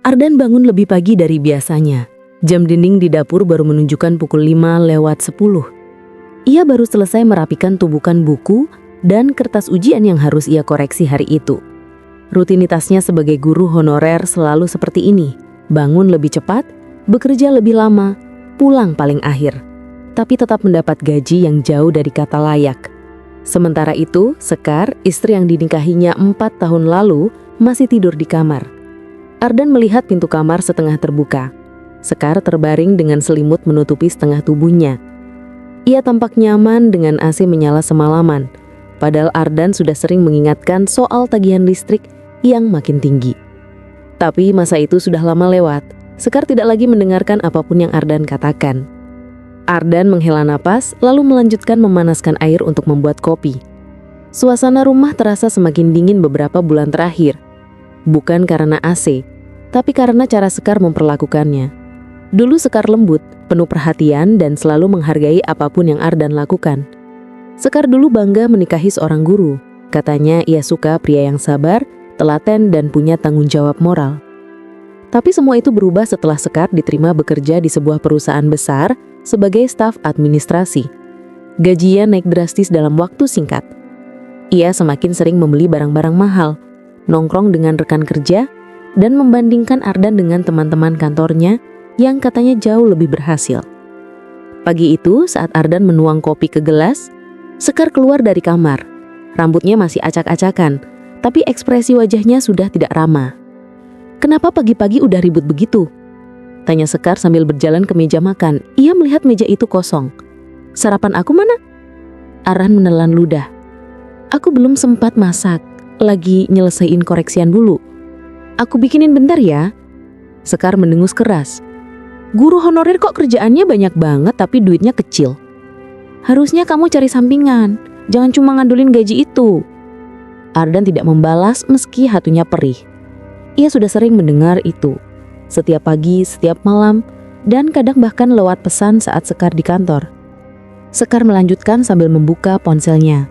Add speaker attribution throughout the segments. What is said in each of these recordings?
Speaker 1: Ardan bangun lebih pagi dari biasanya. Jam dinding di dapur baru menunjukkan pukul 5:10. Ia baru selesai merapikan tumpukan buku dan kertas ujian yang harus ia koreksi hari itu. Rutinitasnya sebagai guru honorer selalu seperti ini. Bangun lebih cepat, bekerja lebih lama, pulang paling akhir. Tapi tetap mendapat gaji yang jauh dari kata layak. Sementara itu, Sekar, istri yang dinikahinya 4 tahun lalu, masih tidur di kamar. Ardan melihat pintu kamar setengah terbuka. Sekar terbaring dengan selimut menutupi setengah tubuhnya. Ia tampak nyaman dengan AC menyala semalaman, padahal Ardan sudah sering mengingatkan soal tagihan listrik yang makin tinggi. Tapi masa itu sudah lama lewat. Sekar tidak lagi mendengarkan apapun yang Ardan katakan. Ardan menghela napas, lalu melanjutkan memanaskan air untuk membuat kopi. Suasana rumah terasa semakin dingin beberapa bulan terakhir. Bukan karena AC, tapi karena cara Sekar memperlakukannya. Dulu Sekar lembut, penuh perhatian dan selalu menghargai apapun yang Ardan lakukan. Sekar dulu bangga menikahi seorang guru. Katanya ia suka pria yang sabar, telaten dan punya tanggung jawab moral. Tapi semua itu berubah setelah Sekar diterima bekerja di sebuah perusahaan besar sebagai staf administrasi. Gajinya naik drastis dalam waktu singkat. Ia semakin sering membeli barang-barang mahal, nongkrong dengan rekan kerja, dan membandingkan Ardan dengan teman-teman kantornya yang katanya jauh lebih berhasil. Pagi itu saat Ardan menuang kopi ke gelas, Sekar keluar dari kamar. Rambutnya masih acak-acakan, tapi ekspresi wajahnya sudah tidak ramah. "Kenapa pagi-pagi udah ribut begitu?" tanya Sekar sambil berjalan ke meja makan. Ia melihat meja itu kosong. "Sarapan aku mana?" Ardan menelan ludah. "Aku belum sempat masak, lagi nyelesain koreksian dulu. Aku bikinin bentar ya." Sekar mendengus keras. "Guru honorer kok kerjaannya banyak banget tapi duitnya kecil. Harusnya kamu cari sampingan, jangan cuma ngandelin gaji itu." Ardan tidak membalas meski hatinya perih. Ia sudah sering mendengar itu. Setiap pagi, setiap malam, dan kadang bahkan lewat pesan saat Sekar di kantor. Sekar melanjutkan sambil membuka ponselnya.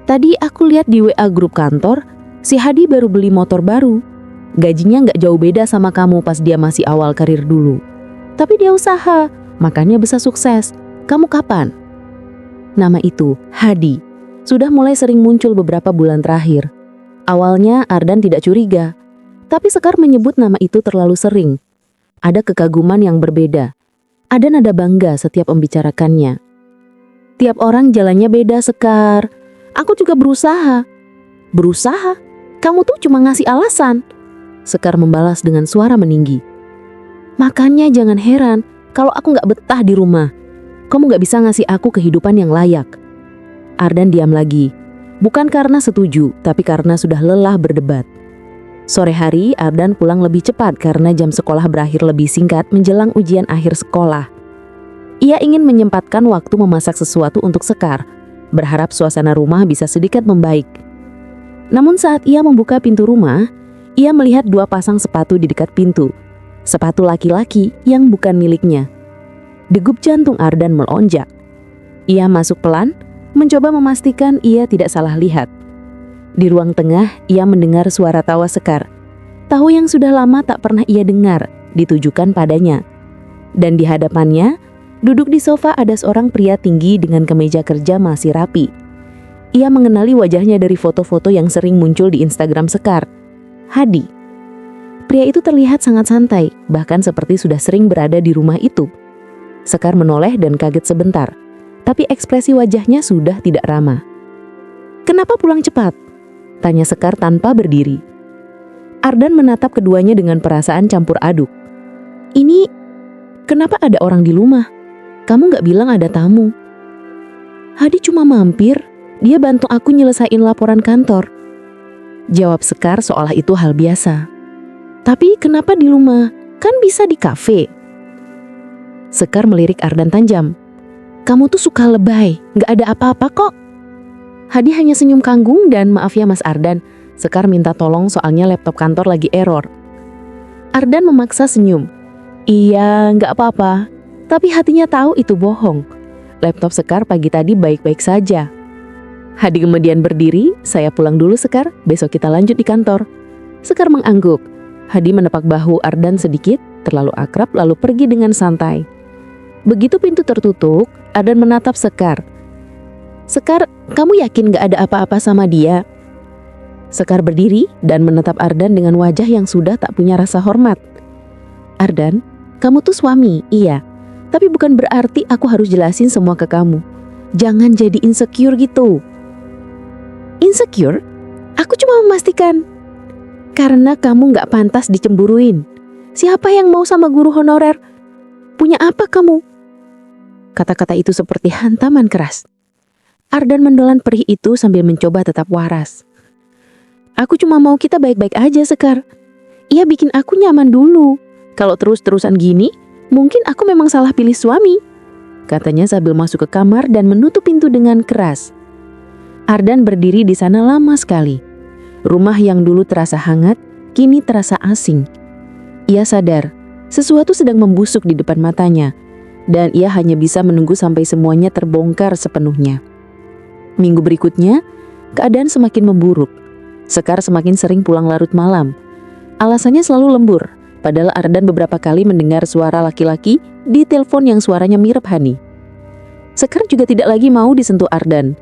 Speaker 1: "Tadi aku lihat di WA grup kantor, si Hadi baru beli motor baru. Gajinya nggak jauh beda sama kamu pas dia masih awal karir dulu. Tapi dia usaha, makanya bisa sukses. Kamu kapan?" Nama itu, Hadi, sudah mulai sering muncul beberapa bulan terakhir. Awalnya Ardan tidak curiga, tapi Sekar menyebut nama itu terlalu sering. Ada kekaguman yang berbeda. Ada nada bangga setiap membicarakannya. "Tiap orang jalannya beda, Sekar. Aku juga berusaha." "Berusaha? Kamu tuh cuma ngasih alasan." Sekar membalas dengan suara meninggi. "Makanya jangan heran kalau aku gak betah di rumah. Kamu gak bisa ngasih aku kehidupan yang layak." Ardan diam lagi. Bukan karena setuju, tapi karena sudah lelah berdebat. Sore hari, Ardan pulang lebih cepat karena jam sekolah berakhir lebih singkat menjelang ujian akhir sekolah. Ia ingin menyempatkan waktu memasak sesuatu untuk Sekar, berharap suasana rumah bisa sedikit membaik. Namun saat ia membuka pintu rumah, ia melihat 2 pasang sepatu di dekat pintu. Sepatu laki-laki yang bukan miliknya. Degup jantung Ardan melonjak. Ia masuk pelan, mencoba memastikan ia tidak salah lihat. Di ruang tengah, ia mendengar suara tawa Sekar. Tawa yang sudah lama tak pernah ia dengar, ditujukan padanya. Dan di hadapannya, duduk di sofa ada seorang pria tinggi dengan kemeja kerja masih rapi. Ia mengenali wajahnya dari foto-foto yang sering muncul di Instagram Sekar. Hadi. Pria itu terlihat sangat santai, bahkan seperti sudah sering berada di rumah itu. Sekar menoleh dan kaget sebentar, tapi ekspresi wajahnya sudah tidak ramah. "Kenapa pulang cepat?" tanya Sekar tanpa berdiri. Ardan menatap keduanya dengan perasaan campur aduk. "Ini, kenapa ada orang di rumah? Kamu gak bilang ada tamu." "Hadi cuma mampir, dia bantu aku nyelesain laporan kantor," jawab Sekar seolah itu hal biasa. "Tapi kenapa di rumah? Kan bisa di kafe." Sekar melirik Ardan tajam. "Kamu tuh suka lebay, gak ada apa-apa kok." Hadi hanya senyum kanggung dan "Maaf ya Mas Ardan, Sekar minta tolong soalnya laptop kantor lagi error." Ardan memaksa senyum. "Iya, gak apa-apa." Tapi hatinya tahu itu bohong. Laptop Sekar pagi tadi baik-baik saja. Hadi kemudian berdiri. "Saya pulang dulu Sekar, besok kita lanjut di kantor." Sekar mengangguk. Hadi menepak bahu Ardan sedikit, terlalu akrab lalu pergi dengan santai. Begitu pintu tertutup, Ardan menatap Sekar. "Sekar, kamu yakin gak ada apa-apa sama dia?" Sekar berdiri dan menatap Ardan dengan wajah yang sudah tak punya rasa hormat. "Ardan, kamu tuh suami, iya. Tapi bukan berarti aku harus jelasin semua ke kamu. Jangan jadi insecure gitu." "Insecure? Aku cuma memastikan." "Karena kamu gak pantas dicemburuin. Siapa yang mau sama guru honorer? Punya apa kamu?" Kata-kata itu seperti hantaman keras. Ardan menelan perih itu sambil mencoba tetap waras. "Aku cuma mau kita baik-baik aja, Sekar. Ia bikin aku nyaman dulu. Kalau terus-terusan gini, mungkin aku memang salah pilih suami," katanya sambil masuk ke kamar dan menutup pintu dengan keras. Ardan berdiri di sana lama sekali. Rumah yang dulu terasa hangat, kini terasa asing. Ia sadar, sesuatu sedang membusuk di depan matanya, dan ia hanya bisa menunggu sampai semuanya terbongkar sepenuhnya. Minggu berikutnya, keadaan semakin memburuk. Sekar semakin sering pulang larut malam. Alasannya selalu lembur, padahal Ardan beberapa kali mendengar suara laki-laki di telepon yang suaranya mirip Hani. Sekar juga tidak lagi mau disentuh Ardan.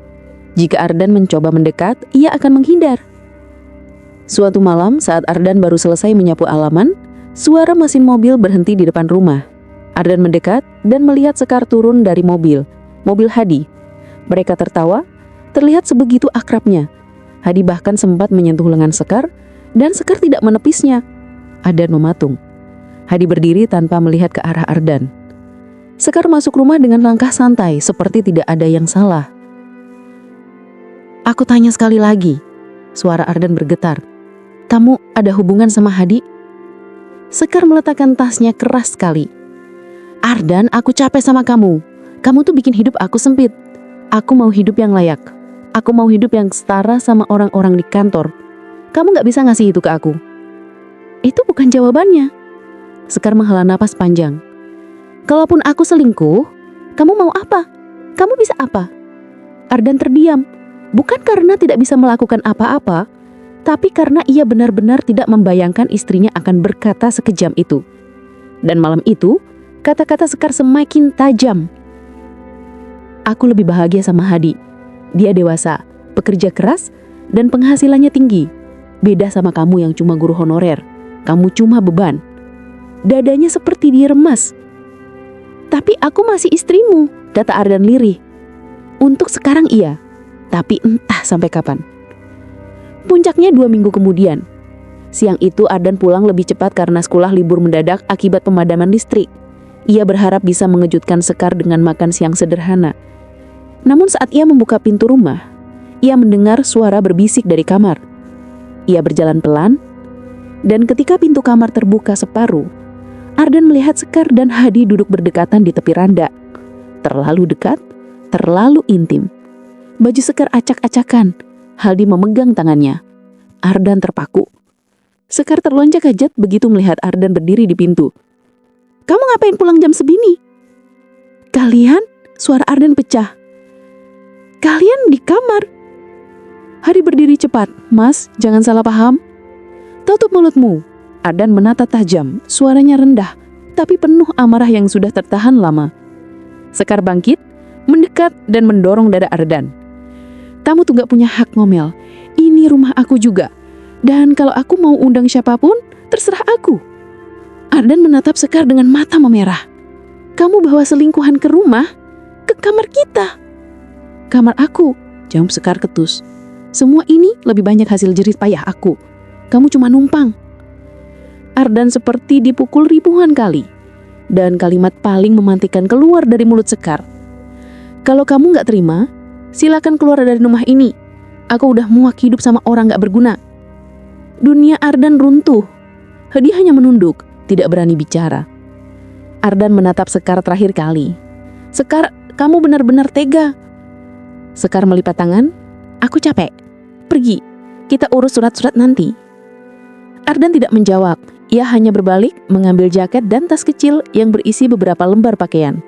Speaker 1: Jika Ardan mencoba mendekat, ia akan menghindar. Suatu malam saat Ardan baru selesai menyapu halaman, suara mesin mobil berhenti di depan rumah. Ardan mendekat dan melihat Sekar turun dari mobil Hadi. Mereka tertawa, terlihat sebegitu akrabnya. Hadi bahkan sempat menyentuh lengan Sekar, dan Sekar tidak menepisnya. Ardan mematung. Hadi berdiri tanpa melihat ke arah Ardan. Sekar masuk rumah dengan langkah santai, seperti tidak ada yang salah. "Aku tanya sekali lagi," suara Ardan bergetar. "Kamu ada hubungan sama Hadi?" Sekar meletakkan tasnya keras sekali. "Ardan, aku capek sama kamu. Kamu tuh bikin hidup aku sempit. Aku mau hidup yang layak. Aku mau hidup yang setara sama orang-orang di kantor. Kamu gak bisa ngasih itu ke aku." "Itu bukan jawabannya." Sekar menghela napas panjang. "Kalaupun aku selingkuh, kamu mau apa? Kamu bisa apa?" Ardan terdiam. Bukan karena tidak bisa melakukan apa-apa, tapi karena ia benar-benar tidak membayangkan istrinya akan berkata sekejam itu. Dan malam itu, kata-kata Sekar semakin tajam. "Aku lebih bahagia sama Hadi. Dia dewasa, pekerja keras, dan penghasilannya tinggi. Beda sama kamu yang cuma guru honorer. Kamu cuma beban." Dadanya seperti diremas. "Tapi aku masih istrimu," kata Ardan lirih. "Untuk sekarang iya, tapi entah sampai kapan." Puncaknya 2 minggu kemudian. Siang itu Ardan pulang lebih cepat karena sekolah libur mendadak akibat pemadaman listrik. Ia berharap bisa mengejutkan Sekar dengan makan siang sederhana. Namun saat ia membuka pintu rumah, ia mendengar suara berbisik dari kamar. Ia berjalan pelan, dan ketika pintu kamar terbuka separuh, Ardan melihat Sekar dan Hadi duduk berdekatan di tepi randa. Terlalu dekat, terlalu intim. Baju Sekar acak-acakan, Hadi memegang tangannya. Ardan terpaku. Sekar terlonjak kaget begitu melihat Ardan berdiri di pintu. "Kamu ngapain pulang jam segini?" "Kalian?" Suara Ardan pecah. "Kalian di kamar." Hadi berdiri cepat. "Mas, jangan salah paham." "Tutup mulutmu." Ardan menatap tajam, suaranya rendah, tapi penuh amarah yang sudah tertahan lama. Sekar bangkit, mendekat dan mendorong dada Ardan. "Kamu tuh gak punya hak ngomel. Ini rumah aku juga. Dan kalau aku mau undang siapapun, terserah aku." Ardan menatap Sekar dengan mata memerah. "Kamu bawa selingkuhan ke rumah? Ke kamar kita?" "Kamar aku," jawab Sekar ketus. "Semua ini lebih banyak hasil jerih payah aku. Kamu cuma numpang." Ardan seperti dipukul ribuan kali. Dan kalimat paling memantikan keluar dari mulut Sekar. "Kalau kamu gak terima, silakan keluar dari rumah ini. Aku udah muak hidup sama orang gak berguna." Dunia Ardan runtuh. Hadi hanya menunduk, tidak berani bicara. Ardan menatap Sekar terakhir kali. "Sekar, kamu benar-benar tega." Sekar melipat tangan. "Aku capek. Pergi. Kita urus surat-surat nanti." Ardan tidak menjawab. Ia hanya berbalik, mengambil jaket dan tas kecil yang berisi beberapa lembar pakaian.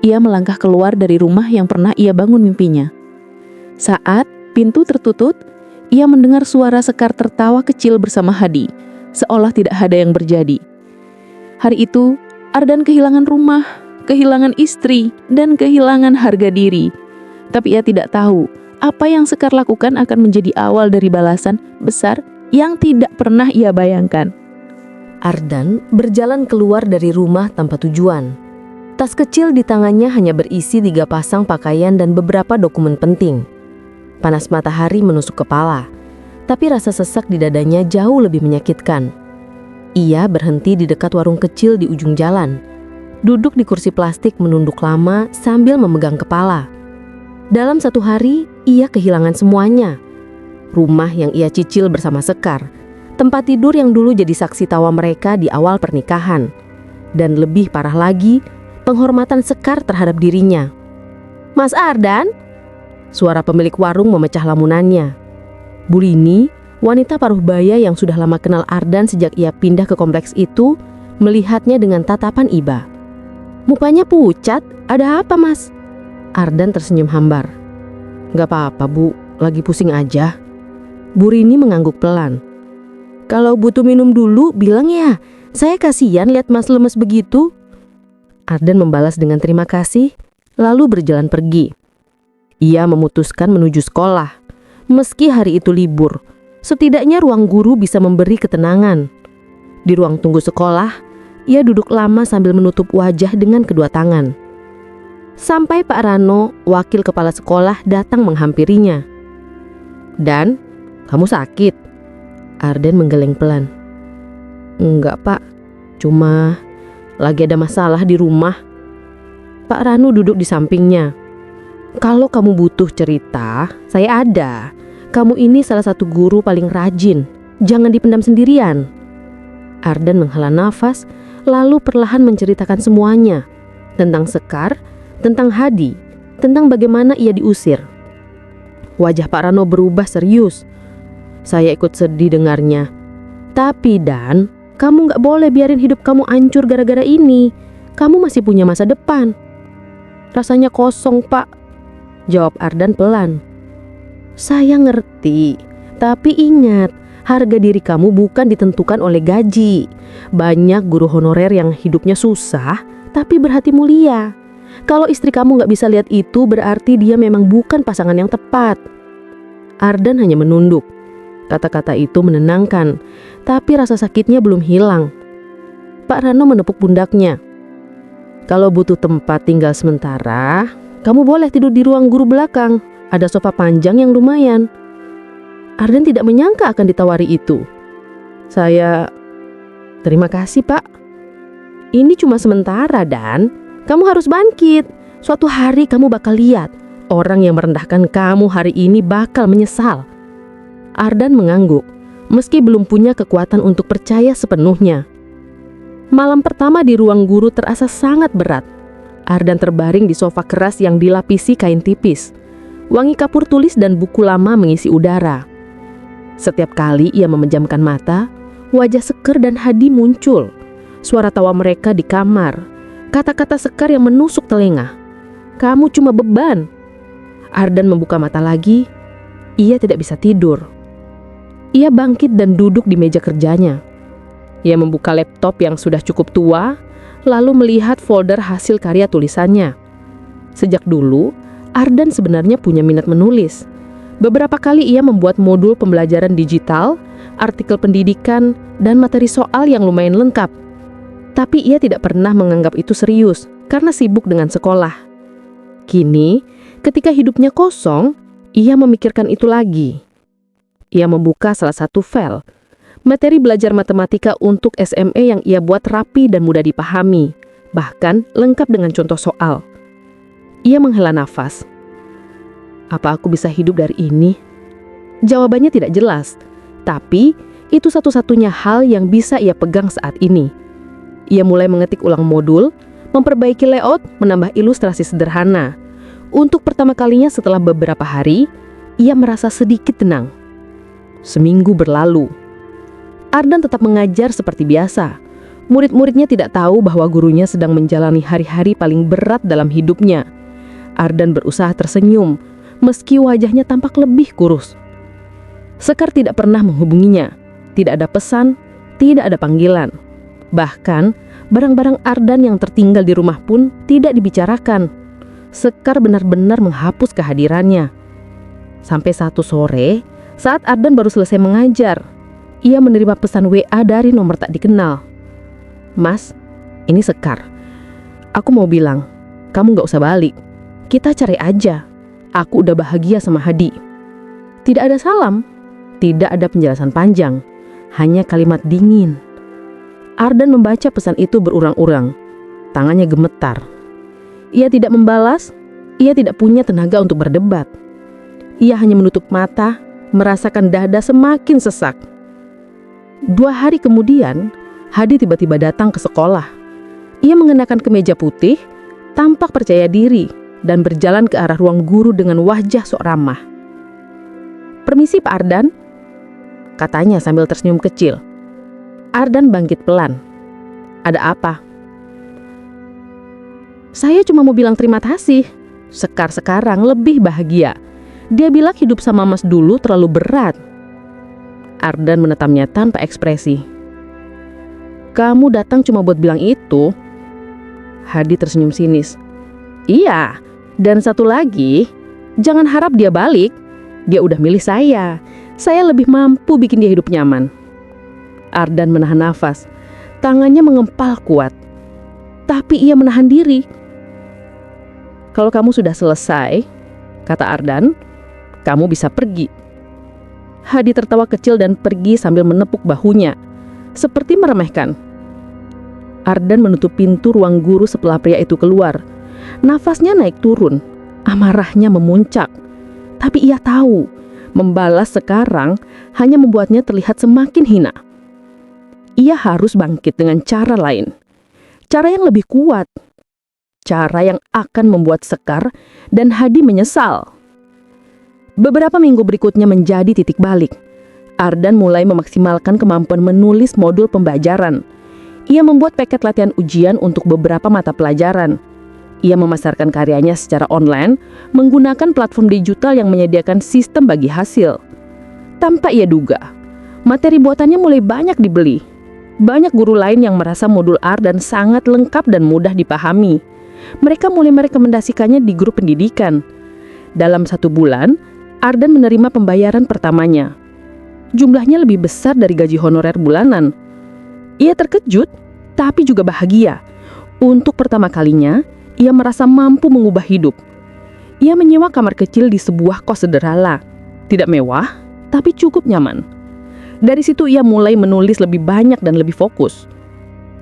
Speaker 1: Ia melangkah keluar dari rumah yang pernah ia bangun mimpinya. Saat pintu tertutup, ia mendengar suara Sekar tertawa kecil bersama Hadi,
Speaker 2: seolah tidak ada yang terjadi. Hari itu, Ardan kehilangan rumah, kehilangan istri, dan kehilangan harga diri. Tapi ia tidak tahu, apa yang Sekar lakukan akan menjadi awal dari balasan besar yang tidak pernah ia bayangkan.
Speaker 1: Ardan berjalan keluar dari rumah tanpa tujuan. Tas kecil di tangannya hanya berisi 3 pasang pakaian dan beberapa dokumen penting. Panas matahari menusuk kepala, tapi rasa sesak di dadanya jauh lebih menyakitkan. Ia berhenti di dekat warung kecil di ujung jalan. Duduk di kursi plastik menunduk lama sambil memegang kepala. Dalam 1 hari, ia kehilangan semuanya. Rumah yang ia cicil bersama Sekar, tempat tidur yang dulu jadi saksi tawa mereka di awal pernikahan, dan lebih parah lagi, penghormatan Sekar terhadap dirinya. "Mas Ardan?" Suara pemilik warung memecah lamunannya. Bu Rini, wanita paruh baya yang sudah lama kenal Ardan sejak ia pindah ke kompleks itu, melihatnya dengan tatapan iba. "Mukanya pucat, ada apa mas?" Ardan tersenyum hambar. "Gak apa-apa bu, lagi pusing aja." Bu Rini mengangguk pelan. "Kalau butuh minum dulu bilang ya, saya kasihan lihat mas lemes begitu." Ardan membalas dengan terima kasih, lalu berjalan pergi. Ia memutuskan menuju sekolah. Meski hari itu libur, setidaknya ruang guru bisa memberi ketenangan. Di ruang tunggu sekolah, ia duduk lama sambil menutup wajah dengan kedua tangan. Sampai Pak Rano, wakil kepala sekolah, datang menghampirinya. "Dan, kamu sakit?" Ardan menggeleng pelan. "Enggak pak, cuma lagi ada masalah di rumah." Pak Rano duduk di sampingnya. "Kalau kamu butuh cerita, saya ada. Kamu ini salah satu guru paling rajin. Jangan dipendam sendirian." Ardan menghela nafas, lalu perlahan menceritakan semuanya. Tentang Sekar, tentang Hadi, tentang bagaimana ia diusir. Wajah Pak Rano berubah serius. Saya ikut sedih dengarnya. "Tapi Dan, kamu gak boleh biarin hidup kamu hancur gara-gara ini. Kamu masih punya masa depan." "Rasanya kosong pak," jawab Ardan pelan. "Saya ngerti, tapi ingat, harga diri kamu bukan ditentukan oleh gaji. Banyak guru honorer yang hidupnya susah, tapi berhati mulia. Kalau istri kamu gak bisa lihat itu, berarti dia memang bukan pasangan yang tepat." Ardan hanya menunduk. Kata-kata itu menenangkan, tapi rasa sakitnya belum hilang. Pak Rano menepuk pundaknya. "Kalau butuh tempat tinggal sementara, kamu boleh tidur di ruang guru belakang. Ada sofa panjang yang lumayan." Ardan tidak menyangka akan ditawari itu. "Terima kasih pak. Ini cuma sementara Dan. Kamu harus bangkit. Suatu hari kamu bakal lihat, orang yang merendahkan kamu hari ini bakal menyesal." Ardan mengangguk, meski belum punya kekuatan untuk percaya sepenuhnya. Malam pertama di ruang guru terasa sangat berat. Ardan terbaring di sofa keras yang dilapisi kain tipis. Wangi kapur tulis dan buku lama mengisi udara. Setiap kali ia memejamkan mata, wajah Sekar dan Hadi muncul. Suara tawa mereka di kamar. Kata-kata Sekar yang menusuk telinga. "Kamu cuma beban." Ardan membuka mata lagi. Ia tidak bisa tidur. Ia bangkit dan duduk di meja kerjanya. Ia membuka laptop yang sudah cukup tua, lalu melihat folder hasil karya tulisannya. Sejak dulu, Ardan sebenarnya punya minat menulis. Beberapa kali ia membuat modul pembelajaran digital, artikel pendidikan, dan materi soal yang lumayan lengkap. Tapi ia tidak pernah menganggap itu serius karena sibuk dengan sekolah. Kini, ketika hidupnya kosong, ia memikirkan itu lagi. Ia membuka salah satu file, materi belajar matematika untuk SME yang ia buat rapi dan mudah dipahami, bahkan lengkap dengan contoh soal. Ia menghela nafas. Apa aku bisa hidup dari ini? Jawabannya tidak jelas, tapi itu satu-satunya hal yang bisa ia pegang saat ini. Ia mulai mengetik ulang modul, memperbaiki layout, menambah ilustrasi sederhana. Untuk pertama kalinya setelah beberapa hari, ia merasa sedikit tenang. Seminggu berlalu. Ardan tetap mengajar seperti biasa. Murid-muridnya tidak tahu bahwa gurunya sedang menjalani hari-hari paling berat dalam hidupnya. Ardan berusaha tersenyum, meski wajahnya tampak lebih kurus. Sekar tidak pernah menghubunginya. Tidak ada pesan,
Speaker 2: tidak ada panggilan. Bahkan, barang-barang Ardan yang tertinggal di rumah pun tidak dibicarakan. Sekar benar-benar menghapus kehadirannya. Sampai satu sore, saat Ardan baru selesai mengajar, ia menerima pesan WA dari nomor tak dikenal. "Mas, ini Sekar. Aku mau bilang, kamu gak usah balik. Kita cari aja. Aku udah bahagia sama Hadi." Tidak ada salam, tidak ada penjelasan panjang, hanya kalimat dingin. Ardan membaca pesan itu berurang-urang. Tangannya gemetar. Ia tidak membalas, ia tidak punya tenaga untuk berdebat. Ia hanya menutup mata, merasakan dada semakin sesak. 2 hari kemudian, Hadi tiba-tiba datang ke sekolah. Ia mengenakan kemeja putih, tampak percaya diri, dan berjalan ke arah ruang guru dengan wajah sok ramah. "Permisi Pak Ardan," katanya sambil tersenyum kecil. Ardan bangkit pelan. "Ada apa?" "Saya cuma mau bilang terima kasih. Sekar sekarang lebih bahagia. Dia bilang hidup sama Mas dulu terlalu berat." Ardan menatapnya tanpa ekspresi. "Kamu datang cuma buat bilang itu?" Hadi tersenyum sinis. "Iya, dan satu lagi, jangan harap dia balik. Dia udah milih saya. Saya lebih mampu bikin dia hidup nyaman." Ardan menahan nafas. Tangannya mengempal kuat. Tapi ia menahan diri. "Kalau kamu sudah selesai," kata Ardan, "kamu bisa pergi." Hadi tertawa kecil dan pergi sambil menepuk bahunya, seperti meremehkan. Ardan menutup pintu ruang guru setelah pria itu keluar. Nafasnya naik turun, amarahnya memuncak. Tapi ia tahu, membalas sekarang hanya membuatnya terlihat semakin hina. Ia harus bangkit dengan cara lain. Cara yang lebih kuat. Cara yang akan membuat Sekar dan Hadi menyesal. Beberapa minggu berikutnya menjadi titik balik. Ardan mulai memaksimalkan kemampuan menulis modul pembelajaran. Ia membuat paket latihan ujian untuk beberapa mata pelajaran. Ia memasarkan karyanya secara online menggunakan platform digital yang menyediakan sistem bagi hasil. Tanpa ia duga, materi buatannya mulai banyak dibeli. Banyak guru lain yang merasa modul Ardan sangat lengkap dan mudah dipahami. Mereka mulai merekomendasikannya di grup pendidikan. Dalam 1 bulan, Ardan menerima pembayaran pertamanya. Jumlahnya lebih besar dari gaji honorer bulanan. Ia terkejut, tapi juga bahagia. Untuk pertama kalinya, ia merasa mampu mengubah hidup. Ia menyewa kamar kecil di sebuah kos sederhana. Tidak mewah, tapi cukup nyaman. Dari situ ia mulai menulis lebih banyak dan lebih fokus.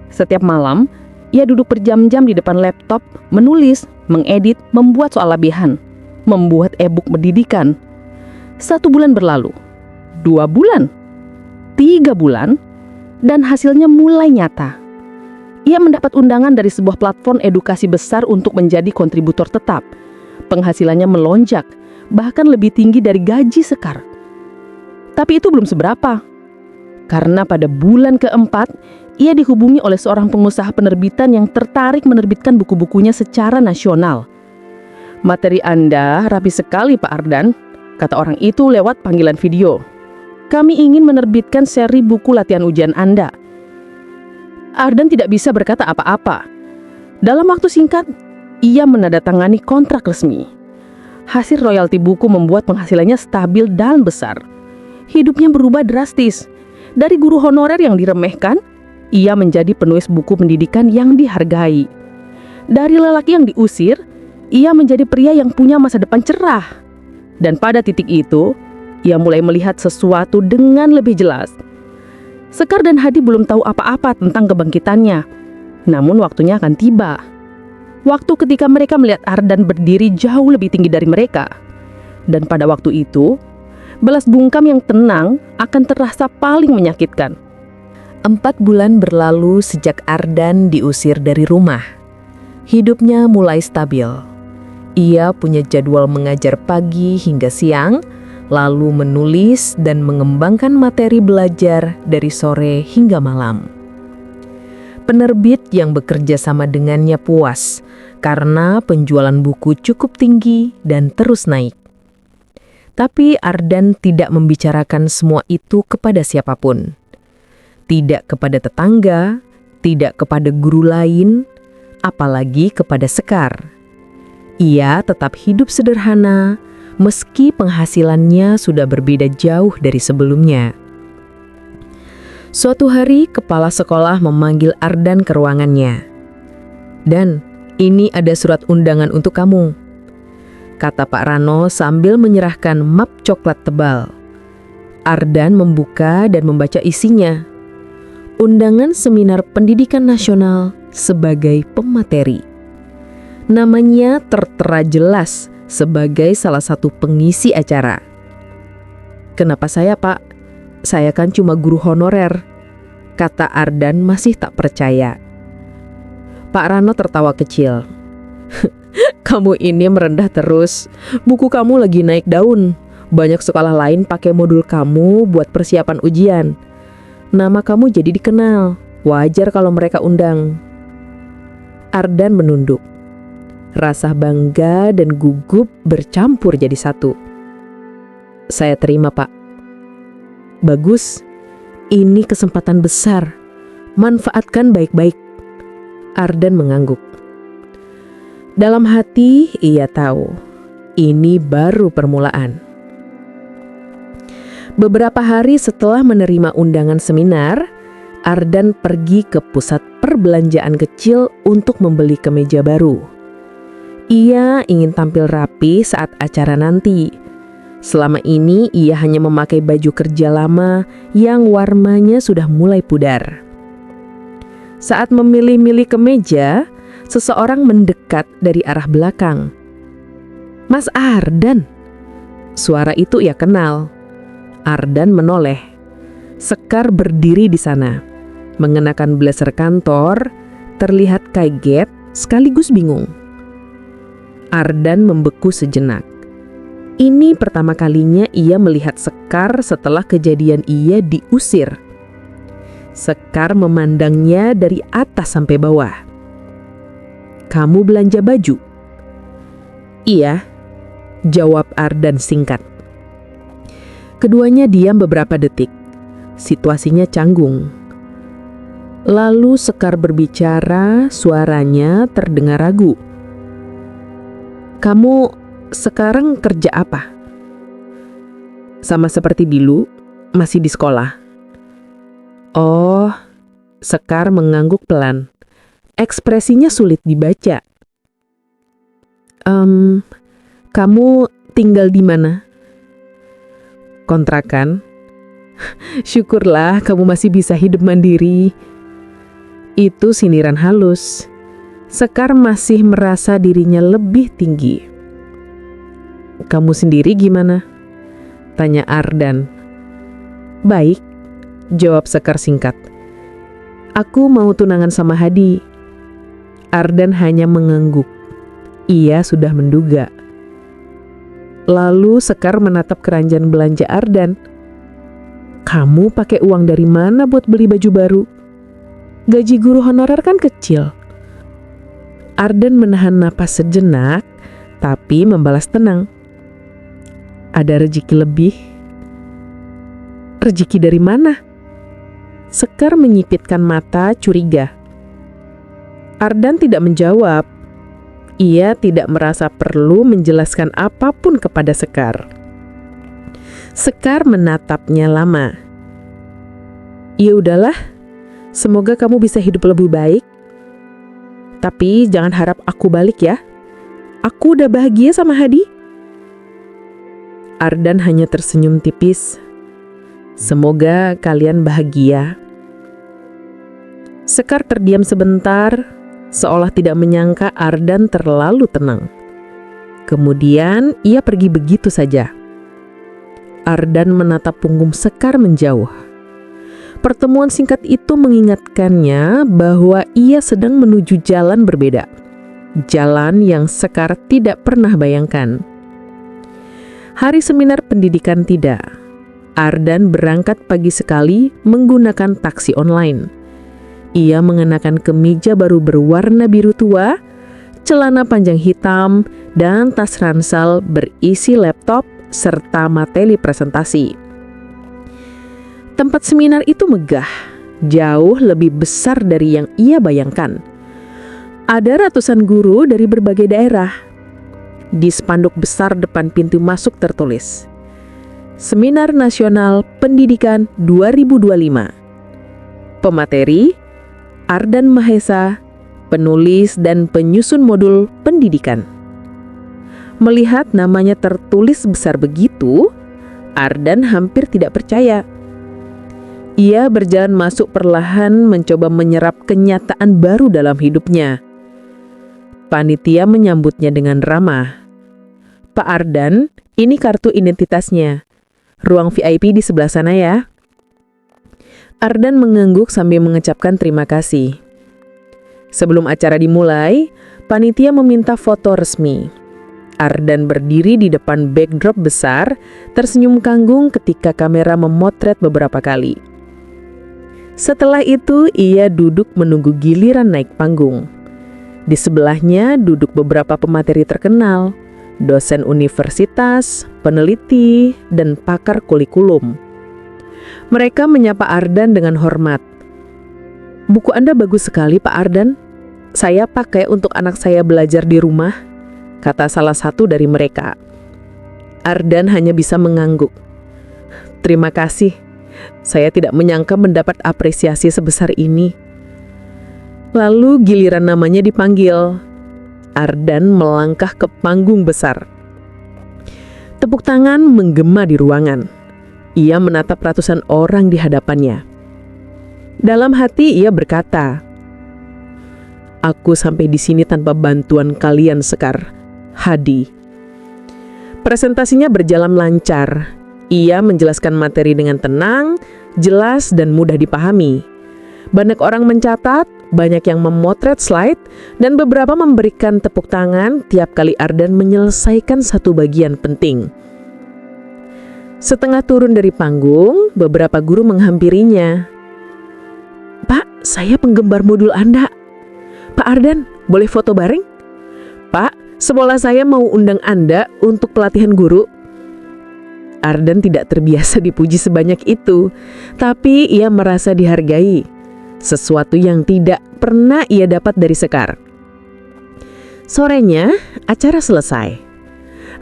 Speaker 2: Setiap malam, ia duduk berjam-jam di depan laptop, menulis, mengedit, membuat soal labihan, membuat e-book pendidikan. 1 bulan berlalu, 2 bulan, 3 bulan, dan hasilnya mulai nyata. Ia mendapat undangan dari sebuah platform edukasi besar untuk menjadi kontributor tetap. Penghasilannya melonjak, bahkan lebih tinggi dari gaji Sekar. Tapi itu belum seberapa. Karena pada bulan keempat, ia dihubungi oleh seorang pengusaha penerbitan yang tertarik menerbitkan buku-bukunya secara nasional. "Materi Anda rapi sekali Pak Ardan," kata orang itu lewat panggilan video. "Kami ingin menerbitkan seri buku latihan ujian Anda." Ardan tidak bisa berkata apa-apa. Dalam waktu singkat, ia menandatangani kontrak resmi. Hasil royalti buku membuat penghasilannya stabil dan besar. Hidupnya berubah drastis. Dari guru honorer yang diremehkan, ia menjadi penulis buku pendidikan yang dihargai. Dari lelaki yang diusir, ia menjadi pria yang punya masa depan cerah. Dan pada titik itu, ia mulai melihat sesuatu dengan lebih jelas. Sekar dan Hadi belum tahu apa-apa tentang kebangkitannya. Namun waktunya akan tiba. Waktu ketika mereka melihat Ardan berdiri jauh lebih tinggi dari mereka. Dan pada waktu itu, balas bungkam yang tenang akan terasa paling menyakitkan.
Speaker 1: 4 bulan berlalu sejak Ardan diusir dari rumah. Hidupnya mulai stabil. Ia punya jadwal mengajar pagi hingga siang, lalu menulis dan mengembangkan materi belajar dari sore hingga malam. Penerbit yang bekerja sama dengannya puas karena penjualan buku cukup tinggi dan terus naik. Tapi Ardan tidak membicarakan semua itu kepada siapapun. Tidak kepada tetangga, tidak kepada guru lain, apalagi kepada Sekar. Ia tetap hidup sederhana, meski penghasilannya sudah berbeda jauh dari sebelumnya. Suatu hari, kepala sekolah memanggil Ardan ke ruangannya. "Dan, ini ada surat undangan untuk kamu," kata Pak Rano sambil menyerahkan map coklat tebal. Ardan membuka dan membaca isinya. Undangan Seminar Pendidikan Nasional sebagai pemateri. Namanya tertera jelas sebagai salah satu pengisi acara. "Kenapa saya, Pak? Saya kan cuma guru honorer," kata Ardan masih tak percaya. Pak Rano tertawa kecil. "Kamu ini merendah terus. Buku kamu lagi naik daun. Banyak sekolah lain pakai modul kamu buat persiapan ujian. Nama kamu jadi dikenal. Wajar kalau mereka undang." Ardan menunduk. Rasa bangga dan gugup bercampur jadi satu. "Saya terima, Pak." "Bagus. Ini kesempatan besar. Manfaatkan baik-baik." Ardan mengangguk. Dalam hati ia tahu, ini baru permulaan. Beberapa hari setelah menerima undangan seminar, Ardan pergi ke pusat perbelanjaan kecil untuk membeli kemeja baru. Ia ingin tampil rapi saat acara nanti. Selama ini ia hanya memakai baju kerja lama yang warnanya sudah mulai pudar. Saat memilih-milih kemeja, seseorang mendekat dari arah belakang. "Mas Ardan!" Suara itu ia kenal. Ardan menoleh. Sekar berdiri di sana, mengenakan blazer kantor, terlihat kaget sekaligus bingung. Ardan membeku sejenak. Ini pertama kalinya ia melihat Sekar setelah kejadian ia diusir. Sekar memandangnya dari atas sampai bawah. "Kamu belanja baju?" "Iya," jawab Ardan singkat. Keduanya diam beberapa detik. Situasinya canggung. Lalu Sekar berbicara, suaranya terdengar ragu. "Kamu sekarang kerja apa?" "Sama seperti dulu, masih di sekolah." "Oh," Sekar mengangguk pelan. Ekspresinya sulit dibaca. Kamu tinggal di mana?" "Kontrakan." "Syukurlah kamu masih bisa hidup mandiri." Itu sindiran halus. Sekar masih merasa dirinya lebih tinggi. "Kamu sendiri gimana?" tanya Ardan. "Baik," jawab Sekar singkat. "Aku mau tunangan sama Hadi." Ardan hanya mengangguk. Ia sudah menduga. Lalu Sekar menatap keranjang belanja Ardan. "Kamu pakai uang dari mana buat beli baju baru? Gaji guru honorer kan kecil." Ardan menahan napas sejenak, tapi membalas tenang. "Ada rezeki lebih." "Rezeki dari mana?" Sekar menyipitkan mata curiga. Ardan tidak menjawab. Ia tidak merasa perlu menjelaskan apapun kepada Sekar. Sekar menatapnya lama. "Ya udahlah, semoga kamu bisa hidup lebih baik. Tapi jangan harap aku balik ya. Aku udah bahagia sama Hadi." Ardan hanya tersenyum tipis. "Semoga kalian bahagia." Sekar terdiam sebentar, seolah tidak menyangka Ardan terlalu tenang. Kemudian ia pergi begitu saja. Ardan menatap punggung Sekar menjauh. Pertemuan singkat itu mengingatkannya bahwa ia sedang menuju jalan berbeda. Jalan yang Sekar tidak pernah bayangkan. Hari seminar pendidikan tidak. Ardan berangkat pagi sekali menggunakan taksi online. Ia mengenakan kemeja baru berwarna biru tua, celana panjang hitam, dan tas ransel berisi laptop serta materi presentasi. Tempat seminar itu megah,
Speaker 2: jauh lebih besar dari yang ia bayangkan. Ada ratusan guru dari berbagai daerah. Di spanduk besar depan pintu masuk tertulis, Seminar Nasional Pendidikan 2025. Pemateri, Ardan Mahesa, penulis dan penyusun modul pendidikan. Melihat namanya tertulis besar begitu, Ardan hampir tidak percaya. Ia berjalan masuk perlahan mencoba menyerap kenyataan baru dalam hidupnya. Panitia menyambutnya dengan ramah. Pak Ardan, ini kartu identitasnya. Ruang VIP di sebelah sana ya. Ardan mengangguk sambil mengucapkan terima kasih. Sebelum acara dimulai, panitia meminta foto resmi. Ardan berdiri di depan backdrop besar, tersenyum kanggung ketika kamera memotret beberapa kali. Setelah itu, ia duduk menunggu giliran naik panggung. Di sebelahnya duduk beberapa pemateri terkenal, dosen universitas, peneliti, dan pakar kurikulum. Mereka menyapa Ardan dengan hormat. "Buku Anda bagus sekali, Pak Ardan. Saya pakai untuk anak saya belajar di rumah," kata salah satu dari mereka. Ardan hanya bisa mengangguk. "Terima kasih. Saya tidak menyangka mendapat apresiasi sebesar ini." Lalu giliran namanya dipanggil. Ardan melangkah ke panggung besar. Tepuk tangan menggema di ruangan. Ia menatap ratusan orang di hadapannya. Dalam hati ia berkata, "Aku sampai di sini tanpa bantuan kalian, Sekar, Hadi." Presentasinya berjalan lancar. Ia menjelaskan materi dengan tenang, jelas, dan mudah dipahami. Banyak orang mencatat, banyak yang memotret slide, dan beberapa memberikan tepuk tangan tiap kali Ardan menyelesaikan satu bagian penting. Setengah turun dari panggung, beberapa guru menghampirinya. "Pak, saya penggemar modul Anda. Pak Ardan, boleh foto bareng? Pak, sekolah saya mau undang Anda untuk pelatihan guru." Ardan tidak terbiasa dipuji sebanyak itu, tapi ia merasa dihargai. Sesuatu yang tidak pernah ia dapat dari Sekar. Sorenya, acara selesai.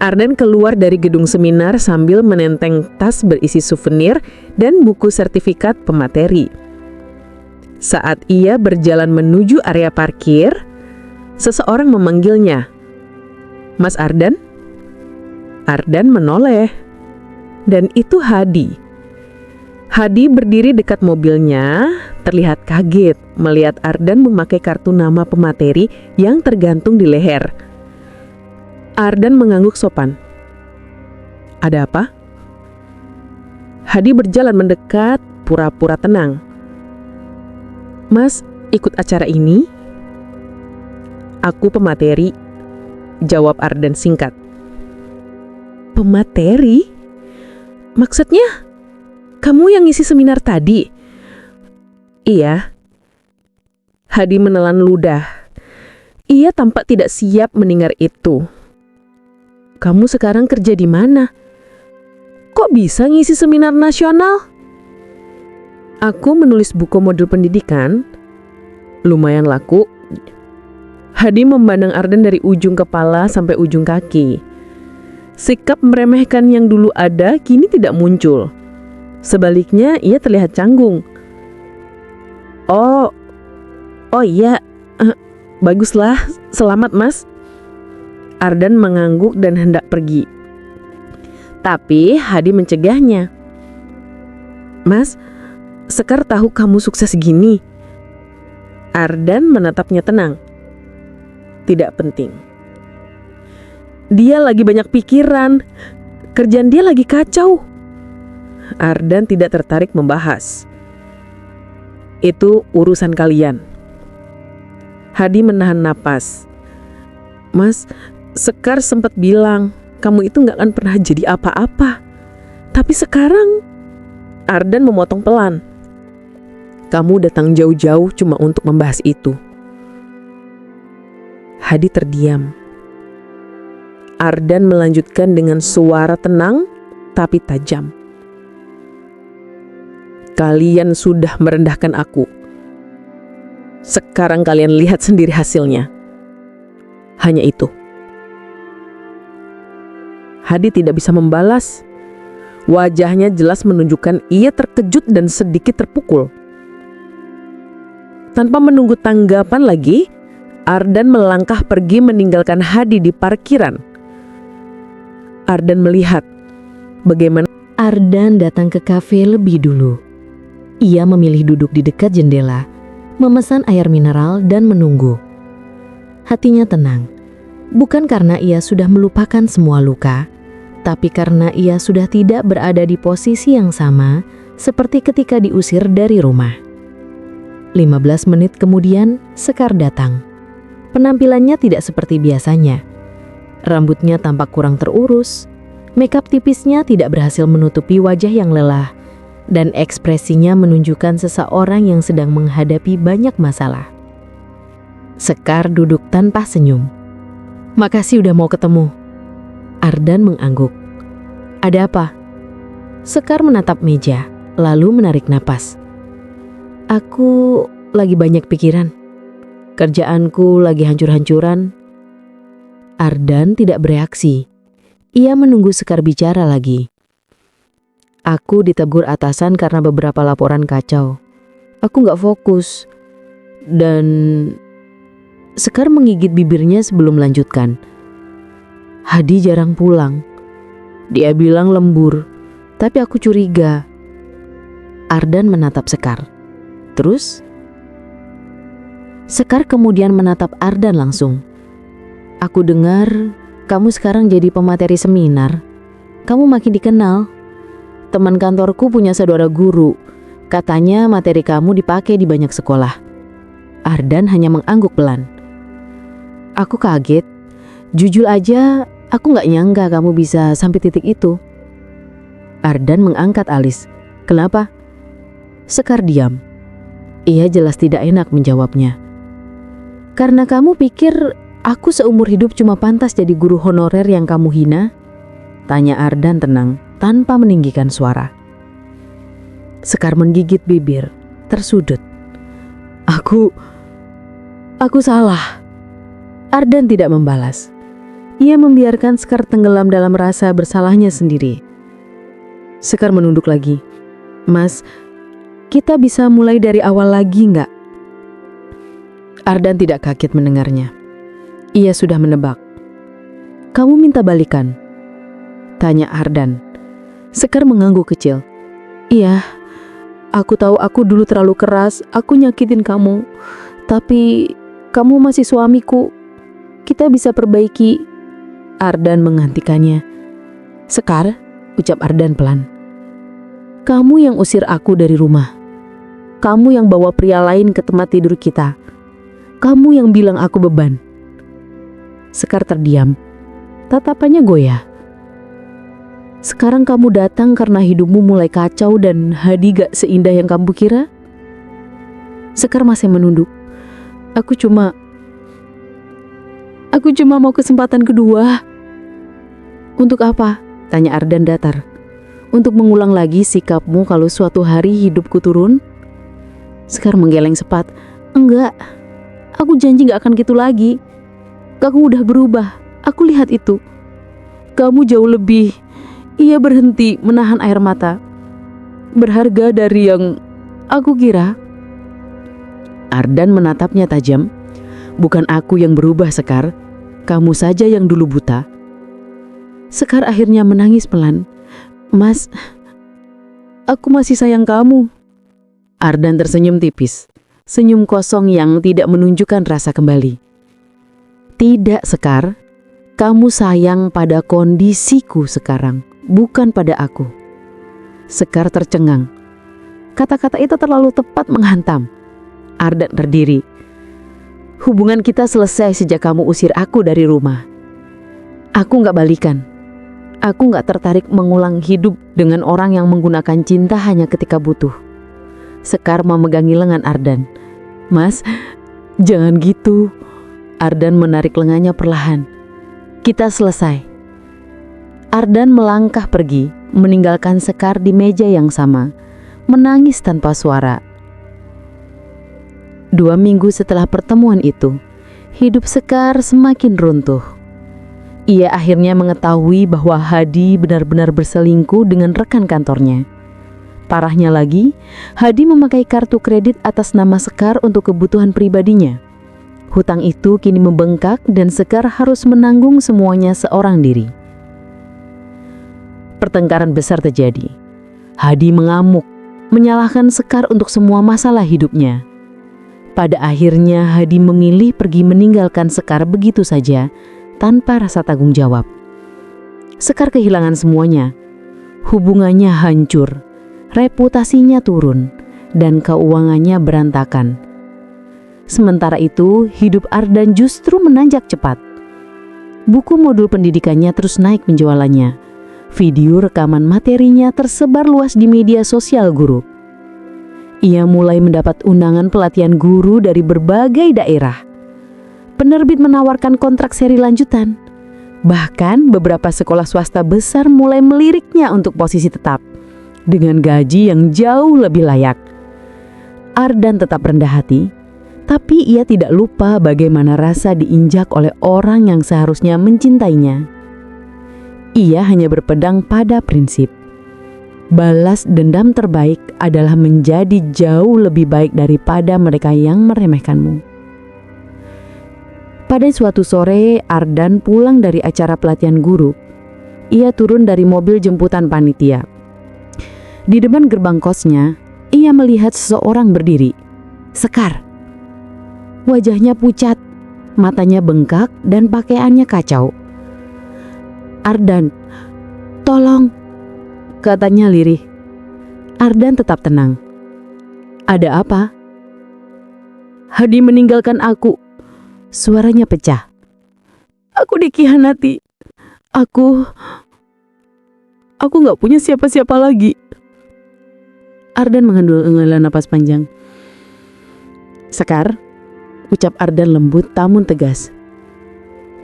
Speaker 2: Ardan keluar dari gedung seminar sambil menenteng tas berisi souvenir dan buku sertifikat pemateri. Saat ia berjalan menuju area parkir, seseorang memanggilnya. "Mas Ardan?" Ardan menoleh. Dan itu Hadi. Hadi berdiri dekat mobilnya, terlihat kaget melihat Ardan memakai kartu nama pemateri yang tergantung di leher. Ardan mengangguk sopan. "Ada apa?" Hadi berjalan mendekat, pura-pura tenang. "Mas, ikut acara ini?" "Aku pemateri," jawab Ardan singkat. "Pemateri? Maksudnya, kamu yang ngisi seminar tadi?" "Iya." Hadi menelan ludah. Ia tampak tidak siap mendengar itu. "Kamu sekarang kerja di mana? Kok bisa ngisi seminar nasional?" "Aku menulis buku modul pendidikan. Lumayan laku." Hadi memandang Ardan dari ujung kepala sampai ujung kaki. Sikap meremehkan yang dulu ada kini tidak muncul. Sebaliknya, ia terlihat canggung. Oh iya, baguslah, selamat Mas." Ardan mengangguk dan hendak pergi. Tapi Hadi mencegahnya. "Mas, Sekar tahu kamu sukses gini." Ardan menatapnya tenang. "Tidak penting. Dia lagi banyak pikiran, kerjaan dia lagi kacau." Ardan tidak tertarik membahas. "Itu urusan kalian." Hadi menahan napas. "Mas, Sekar sempat bilang kamu itu gak akan pernah jadi apa-apa. Tapi sekarang..." Ardan memotong pelan. "Kamu datang jauh-jauh cuma untuk membahas itu." Hadi terdiam. Ardan melanjutkan dengan suara tenang tapi tajam.
Speaker 3: Kalian sudah merendahkan aku. Sekarang kalian lihat sendiri hasilnya. Hanya itu. Hadi tidak bisa membalas. Wajahnya jelas menunjukkan ia terkejut dan sedikit terpukul. Tanpa menunggu tanggapan lagi, Ardan melangkah pergi meninggalkan Hadi di parkiran. Ardan melihat bagaimana
Speaker 1: Ardan datang ke kafe lebih dulu. Ia memilih duduk di dekat jendela, memesan air mineral dan menunggu. Hatinya tenang, bukan karena ia sudah melupakan semua luka, tapi karena ia sudah tidak berada di posisi yang sama seperti ketika diusir dari rumah. 15 menit kemudian, Sekar datang. Penampilannya tidak seperti biasanya. Rambutnya tampak kurang terurus, makeup tipisnya tidak berhasil menutupi wajah yang lelah, dan ekspresinya menunjukkan seseorang yang sedang menghadapi banyak masalah. Sekar duduk tanpa senyum. "Makasih udah mau ketemu." Ardan mengangguk. "Ada apa?" Sekar menatap meja, lalu menarik napas. "Aku lagi banyak pikiran. Kerjaanku lagi hancur-hancuran." Ardan tidak bereaksi. Ia menunggu Sekar bicara lagi. "Aku ditegur atasan karena beberapa laporan kacau. Aku gak fokus." Dan Sekar menggigit bibirnya sebelum melanjutkan. "Hadi jarang pulang. Dia bilang lembur, tapi aku curiga." Ardan menatap Sekar. "Terus?" Sekar kemudian menatap Ardan langsung. "Aku dengar kamu sekarang jadi pemateri seminar. Kamu makin dikenal. Teman kantorku punya saudara guru. Katanya materi kamu dipakai di banyak sekolah." Ardan hanya mengangguk pelan. "Aku kaget. Jujur aja, aku gak nyangka kamu bisa sampai titik itu." Ardan mengangkat alis. "Kenapa?" Sekar diam. Ia jelas tidak enak menjawabnya. "Karena kamu pikir aku seumur hidup cuma pantas jadi guru honorer yang kamu hina?" Tanya Ardan tenang, tanpa meninggikan suara. Sekar menggigit bibir, tersudut. Aku salah." Ardan tidak membalas. Ia membiarkan Sekar tenggelam dalam rasa bersalahnya sendiri. Sekar menunduk lagi. "Mas, kita bisa mulai dari awal lagi nggak?" Ardan tidak kaget mendengarnya. Ia sudah menebak. "Kamu minta balikan?" tanya Ardan. Sekar mengangguk kecil. "Iya, aku tahu aku dulu terlalu keras, aku nyakitin kamu. Tapi kamu masih suamiku. Kita bisa perbaiki." Ardan menghentikannya. "Sekar," ucap Ardan pelan. "Kamu yang usir aku dari rumah. Kamu yang bawa pria lain ke tempat tidur kita. Kamu yang bilang aku beban." Sekar terdiam. Tatapannya goyah. "Sekarang kamu datang karena hidupmu mulai kacau dan Hadi gak seindah yang kamu kira?" Sekar masih menunduk. Aku cuma mau kesempatan kedua." "Untuk apa?" tanya Ardan datar. "Untuk mengulang lagi sikapmu kalau suatu hari hidupku turun?" Sekar menggeleng sepat. "Enggak, aku janji gak akan gitu lagi. Kamu udah berubah, aku lihat itu. Kamu jauh lebih..." Ia berhenti menahan air mata. "Berharga dari yang aku kira." Ardan menatapnya tajam. "Bukan aku yang berubah, Sekar. Kamu saja yang dulu buta." Sekar akhirnya menangis pelan. "Mas, aku masih sayang kamu." Ardan tersenyum tipis. Senyum kosong yang tidak menunjukkan rasa kembali. "Tidak, Sekar. Kamu sayang pada kondisiku sekarang, bukan pada aku." Sekar tercengang. Kata-kata itu terlalu tepat menghantam. Ardan berdiri. "Hubungan kita selesai sejak kamu usir aku dari rumah. Aku gak balikan. Aku gak tertarik mengulang hidup dengan orang yang menggunakan cinta hanya ketika butuh." Sekar memegangi lengan Ardan. "Mas, jangan gitu." Ardan menarik lengannya perlahan. "Kita selesai." Ardan melangkah pergi, meninggalkan Sekar di meja yang sama,
Speaker 2: menangis tanpa suara. 2 minggu setelah pertemuan itu, hidup Sekar semakin runtuh. Ia akhirnya mengetahui bahwa Hadi benar-benar berselingkuh dengan rekan kantornya. Parahnya lagi, Hadi memakai kartu kredit atas nama Sekar untuk kebutuhan pribadinya. Hutang itu kini membengkak dan Sekar harus menanggung semuanya seorang diri. Pertengkaran besar terjadi. Hadi mengamuk, menyalahkan Sekar untuk semua masalah hidupnya. Pada akhirnya Hadi memilih pergi meninggalkan Sekar begitu saja, tanpa rasa tanggung jawab. Sekar kehilangan semuanya. Hubungannya hancur, reputasinya turun, dan keuangannya berantakan. Sementara itu, hidup Ardan justru menanjak cepat. Buku modul pendidikannya terus naik penjualannya. Video rekaman materinya tersebar luas di media sosial guru. Ia mulai mendapat undangan pelatihan guru dari berbagai daerah. Penerbit menawarkan kontrak seri lanjutan. Bahkan beberapa sekolah swasta besar mulai meliriknya untuk posisi tetap, dengan gaji yang jauh lebih layak. Ardan tetap rendah hati, tapi ia tidak lupa bagaimana rasa diinjak oleh orang yang seharusnya mencintainya. Ia hanya berpedang pada prinsip. Balas dendam terbaik adalah menjadi jauh lebih baik daripada mereka yang meremehkanmu. Pada suatu sore, Ardan pulang dari acara pelatihan guru. Ia turun dari mobil jemputan panitia. Di depan gerbang kosnya, ia melihat seseorang berdiri. Sekar. Wajahnya pucat, matanya bengkak dan pakaiannya kacau. Ardan, tolong, katanya lirih. Ardan tetap tenang. Ada apa? Hadi meninggalkan aku. Suaranya pecah. Aku dikhianati. Aku gak punya siapa-siapa lagi. Ardan menghela napas panjang. Sekar, ucap Ardan lembut namun tegas.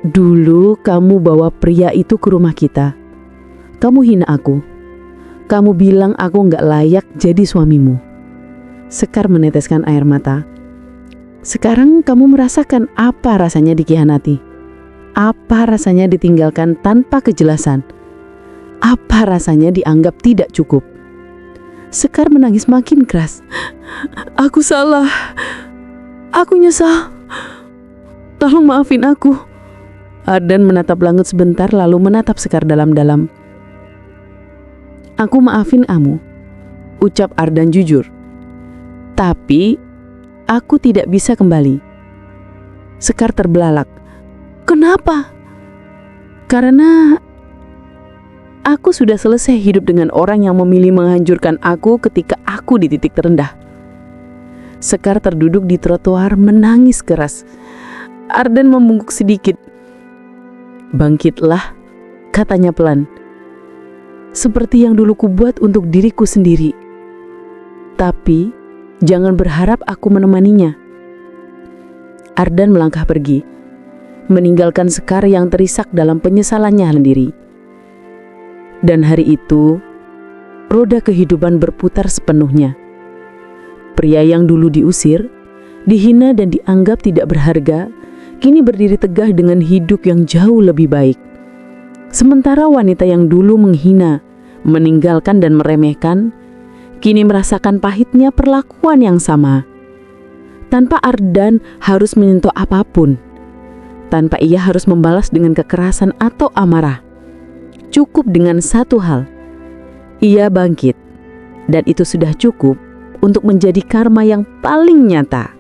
Speaker 2: Dulu kamu bawa pria itu ke rumah kita. Kamu hina aku. Kamu bilang aku gak layak jadi suamimu. Sekar meneteskan air mata. Sekarang kamu merasakan apa rasanya dikhianati? Apa rasanya ditinggalkan tanpa kejelasan? Apa rasanya dianggap tidak cukup? Sekar menangis makin keras. Aku salah. Aku nyesal. Tolong maafin aku. Ardan menatap langit sebentar lalu menatap Sekar dalam-dalam. Aku maafin kamu, ucap Ardan jujur. Tapi aku tidak bisa kembali. Sekar terbelalak. Kenapa? Karena aku sudah selesai hidup dengan orang yang memilih menghancurkan aku ketika aku di titik terendah. Sekar terduduk di trotoar menangis keras. Ardan membungkuk sedikit. Bangkitlah, katanya pelan. Seperti yang dulu kubuat untuk diriku sendiri. Tapi jangan berharap aku menemaninya. Ardan melangkah pergi, meninggalkan Sekar yang terisak dalam penyesalannya sendiri. Dan hari itu, roda kehidupan berputar sepenuhnya. Pria yang dulu diusir, dihina dan dianggap tidak berharga, kini berdiri tegah dengan hidup yang jauh lebih baik. Sementara wanita yang dulu menghina, meninggalkan dan meremehkan, kini merasakan pahitnya perlakuan yang sama. Tanpa Ardan harus menyentuh apapun, tanpa ia harus membalas dengan kekerasan atau amarah. Cukup dengan satu hal, ia bangkit, dan itu sudah cukup untuk menjadi karma yang paling nyata.